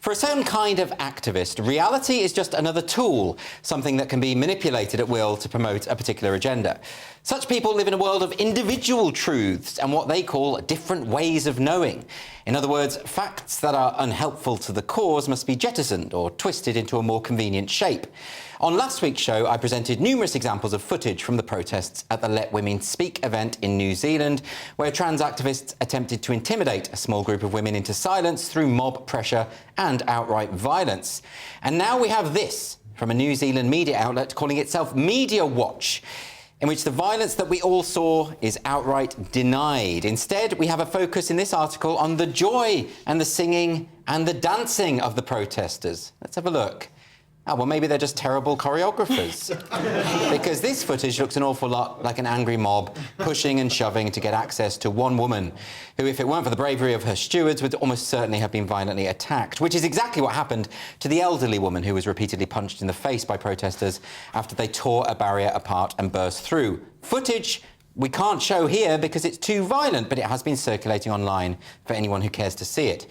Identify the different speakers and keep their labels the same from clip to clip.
Speaker 1: For a certain kind of activist, reality is just another tool, something that can be manipulated at will to promote a particular agenda. Such people live in a world of individual truths and what they call different ways of knowing. In other words, facts that are unhelpful to the cause must be jettisoned or twisted into a more convenient shape. On last week's show, I presented numerous examples of footage from the protests at the Let Women Speak event in New Zealand, where trans activists attempted to intimidate a small group of women into silence through mob pressure and outright violence. And now we have this from a New Zealand media outlet calling itself Media Watch, in which the violence that we all saw is outright denied. Instead, we have a focus in this article on the joy and the singing and the dancing of the protesters. Let's have a look. Oh, well, maybe they're just terrible choreographers. Because this footage looks an awful lot like an angry mob pushing and shoving to get access to one woman who, if it weren't for the bravery of her stewards, would almost certainly have been violently attacked, which is exactly what happened to the elderly woman who was repeatedly punched in the face by protesters after they tore a barrier apart and burst through. Footage we can't show here because it's too violent, but it has been circulating online for anyone who cares to see it.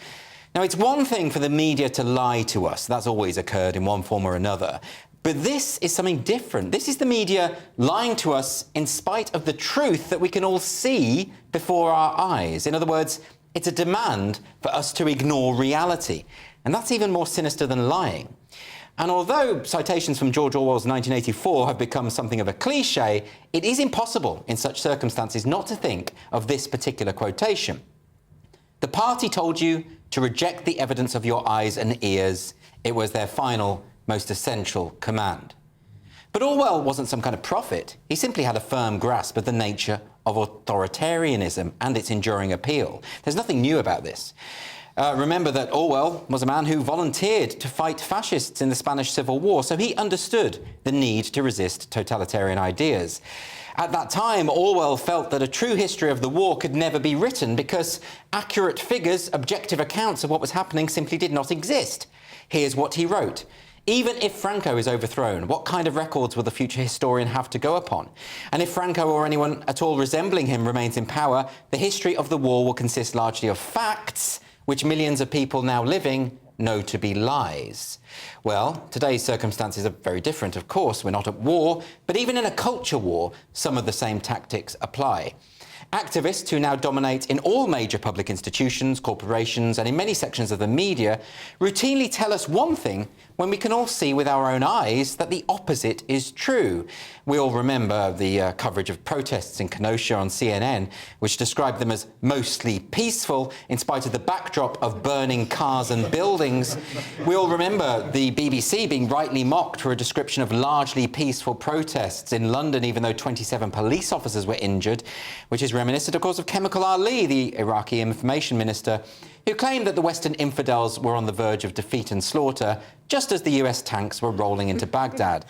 Speaker 1: Now, it's one thing for the media to lie to us. That's always occurred in one form or another. But this is something different. This is the media lying to us in spite of the truth that we can all see before our eyes. In other words, it's a demand for us to ignore reality. And that's even more sinister than lying. And although citations from George Orwell's 1984 have become something of a cliche, it is impossible in such circumstances not to think of this particular quotation. The party told you to reject the evidence of your eyes and ears. It was their final, most essential command. But Orwell wasn't some kind of prophet. He simply had a firm grasp of the nature of authoritarianism and its enduring appeal. There's nothing new about this. Remember that Orwell was a man who volunteered to fight fascists in the Spanish Civil War, so he understood the need to resist totalitarian ideas. At that time, Orwell felt that a true history of the war could never be written because accurate figures, objective accounts of what was happening simply did not exist. Here's what he wrote. Even if Franco is overthrown, what kind of records will the future historian have to go upon? And if Franco or anyone at all resembling him remains in power, the history of the war will consist largely of facts, which millions of people now living know to be lies. Well, today's circumstances are very different, of course. We're not at war, but even in a culture war, some of the same tactics apply. Activists who now dominate in all major public institutions, corporations, and in many sections of the media routinely tell us one thing when we can all see with our own eyes that the opposite is true. We all remember the coverage of protests in Kenosha on CNN, which described them as mostly peaceful in spite of the backdrop of burning cars and buildings. We all remember the BBC being rightly mocked for a description of largely peaceful protests in London, even though 27 police officers were injured, which is reminiscent, of course, of Chemical Ali, the Iraqi information minister, who claimed that the Western infidels were on the verge of defeat and slaughter, just as the US tanks were rolling into Baghdad.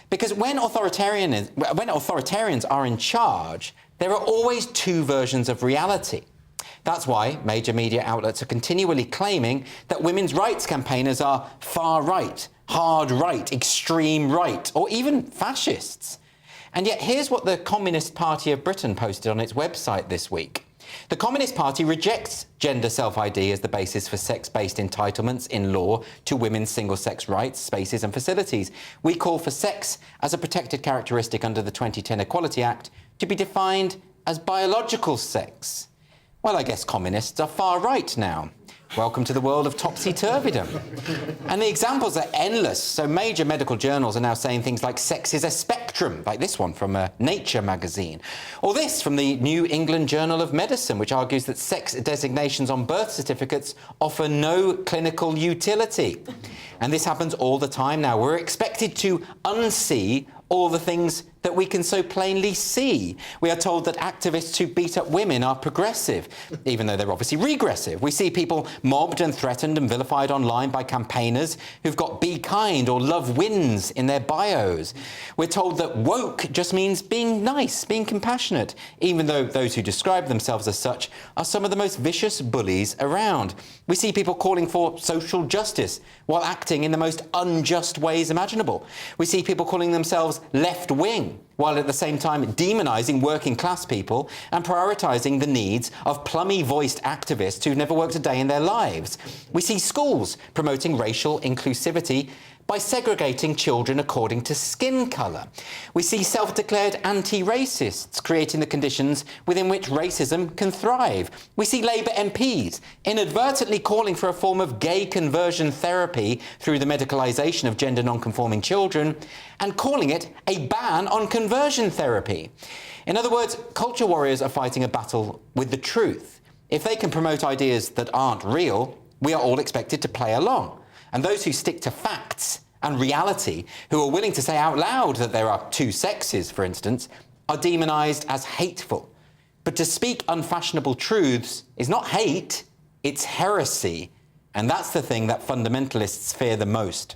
Speaker 1: Because when authoritarians are in charge, there are always two versions of reality. That's why major media outlets are continually claiming that women's rights campaigners are far right, hard right, extreme right, or even fascists. And yet here's what the Communist Party of Britain posted on its website this week. The Communist Party rejects gender self-ID as the basis for sex-based entitlements in law to women's single-sex rights, spaces and facilities. We call for sex as a protected characteristic under the 2010 Equality Act to be defined as biological sex. Well, I guess communists are far right now. Welcome to the world of topsy-turvydom. And the examples are endless. So major medical journals are now saying things like sex is a spectrum, like this one from Nature magazine. Or this from the New England Journal of Medicine, which argues that sex designations on birth certificates offer no clinical utility. And this happens all the time now. We're expected to unsee all the things that we can so plainly see. We are told that activists who beat up women are progressive, even though they're obviously regressive. We see people mobbed and threatened and vilified online by campaigners who've got "be kind" or "love wins" in their bios. We're told that woke just means being nice, being compassionate, even though those who describe themselves as such are some of the most vicious bullies around. We see people calling for social justice while acting in the most unjust ways imaginable. We see people calling themselves left-wing while at the same time demonising working class people and prioritising the needs of plummy-voiced activists who've never worked a day in their lives. We see schools promoting racial inclusivity by segregating children according to skin colour. We see self-declared anti-racists creating the conditions within which racism can thrive. We see Labour MPs inadvertently calling for a form of gay conversion therapy through the medicalisation of gender non-conforming children and calling it a ban on conversion therapy. In other words, culture warriors are fighting a battle with the truth. If they can promote ideas that aren't real, we are all expected to play along. And those who stick to facts and reality, who are willing to say out loud that there are two sexes, for instance, are demonised as hateful. But to speak unfashionable truths is not hate, it's heresy. And that's the thing that fundamentalists fear the most.